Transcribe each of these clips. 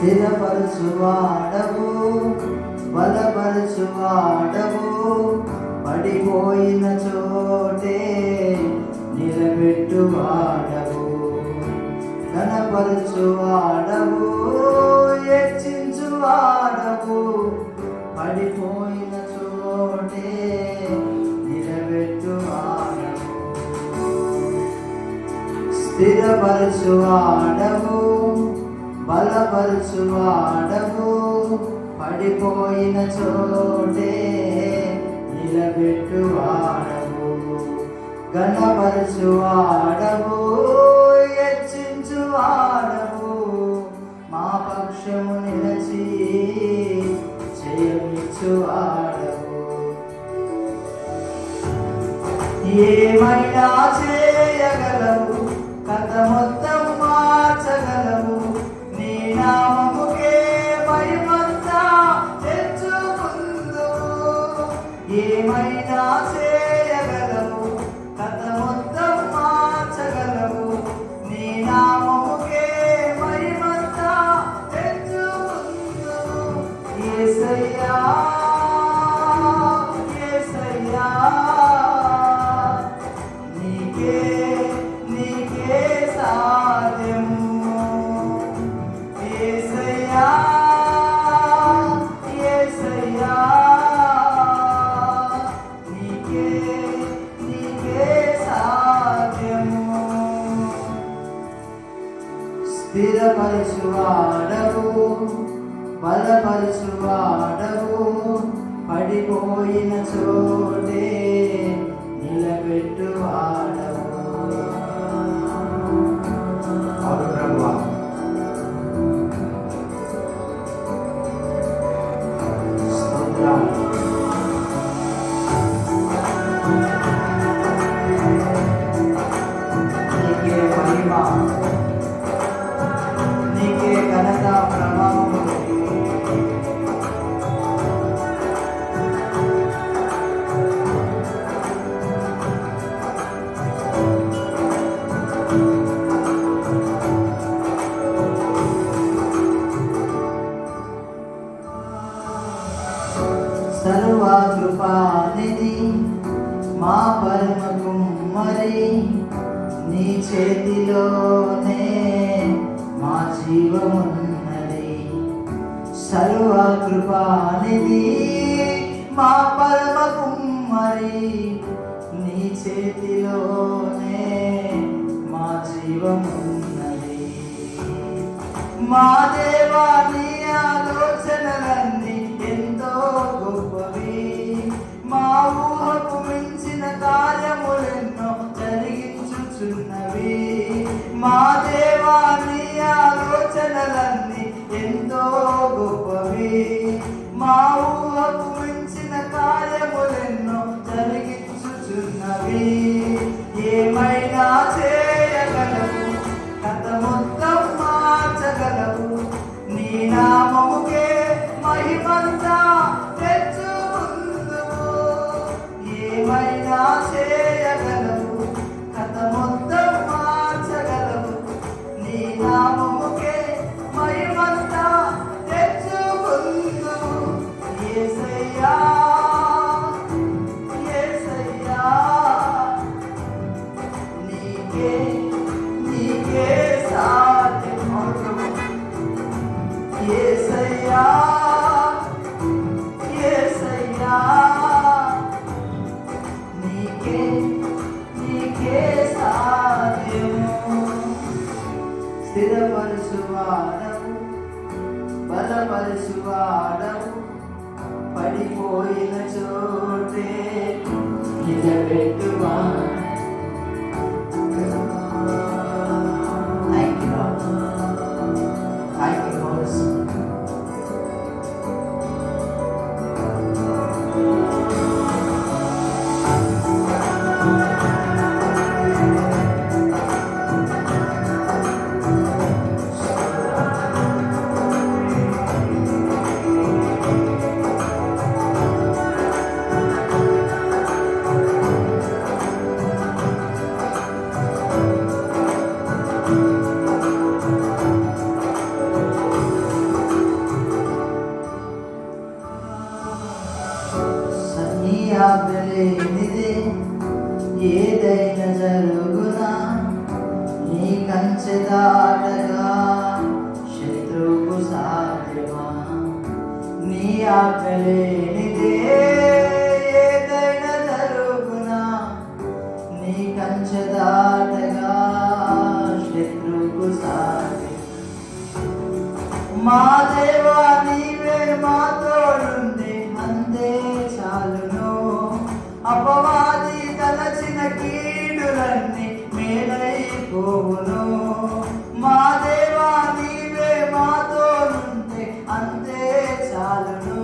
స్థిరపరచువాడవు, బలపరచువాడవు, పడిపోయిన చోటే నిలబెట్టువాడవు, కనపరచువాడవు, హెచ్చించువాడవు, పడిపోయిన చోటే నిలబెట్టువాడవు, స్థిరపరచువాడవు, బలపరచువాడవు, పడిపోయిన చోటే నిలబెట్టువాడవు, ఘనపరచువాడవు, హెచ్చించువాడవు, మా పక్షము నిలచి జయమిచ్చువాడవు. ఏమైనా చేయగలవు, కథ మొత్తం మార్చగలవు, నీ నామముకే మహిమంతా తెచ్చుకుందువు. ఏమైనా చేయగలవు, కథ మొత్తం మార్చగలవు, నీ నామముకే మహిమంతా తెచ్చుకుందువు. యేసయ్యా యేసయ్యా నీకే నీకే సాధ్యము. యేసయ్యా యేసయ్యా నీకే నీకే సాధ్యము. స్థిరపరచువాడవు, బలపరచువాడవు, పడిపోయిన చోటే నిలబెట్టువాడవు. అవును ప్రభువా, స్తోత్రం. నీకే మహిమ, నీకే ఘనత ప్రభావము. సర్వకృపానిధి మా పరమ కుమ్మరి, నీ చేతిలోనే మా జీవమున్నది. సర్వకృపానిధి మా పరమ కుమ్మరి, నీ చేతిలోనే మా జీవమున్నది. మా దేవా నీ ఆలోచనలన్నీ ఎంతో గొప్పవి, మా ఊహకు మించిన కార్యములెన్నో జరిగించుచున్నవి. మా దేవా నీ ఆలోచనలన్నీ ఎంతో గొప్పవి, మా ఊహకు మించిన కార్యములెన్నో జరిగించుచున్నవి. ఏమైనా చేయగలవు, కథ మొత్తం మార్చగలవు, నీ నామముకే మహిమంతా తెచ్చుకుందువు. ఏమైనా చేయగలవు, కథ మొత్తం మార్చగలవు, నీ నామముకే మహిమంతా తెచ్చుకుందువు. ఆజ్ఞలేనిదే ఏదైనా జరుగునా, నీ కంచె దాటగా శత్రువుకు సాధ్యమా? నీ ఆజ్ఞలేనిదే ఏదైనా జరుగునా, నీ కంచె దాటగా శత్రువుకు సాధ్యం. మా దేవా నీవే మా తోడుండే అంతే చాలును, అపవాది తలచిన కీడులన్నీ మేలైపోవును. మా దేవా నీవే మా తోడుండే అంతే చాలును,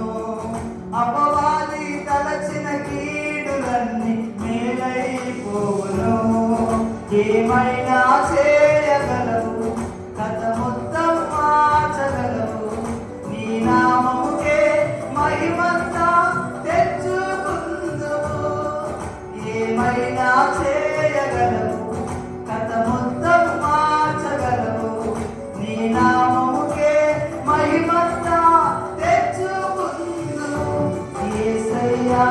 అపవాది తలచిన కీడులన్నీ మేలైపోవును. ఏమైనా చేయగలవు, కథ మొత్తం మార్చగలవు, నీ నామముకే మహిమంతా తెచ్చుకుందువు. ఏమైనా చేయగలవు, కథ మొత్తం మార్చగలవు, నీ నామముకే మహిమంతా తెచ్చుకుందువు. యేసయ్యా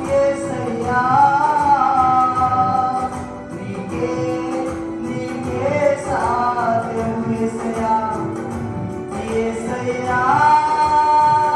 యేసయ్యా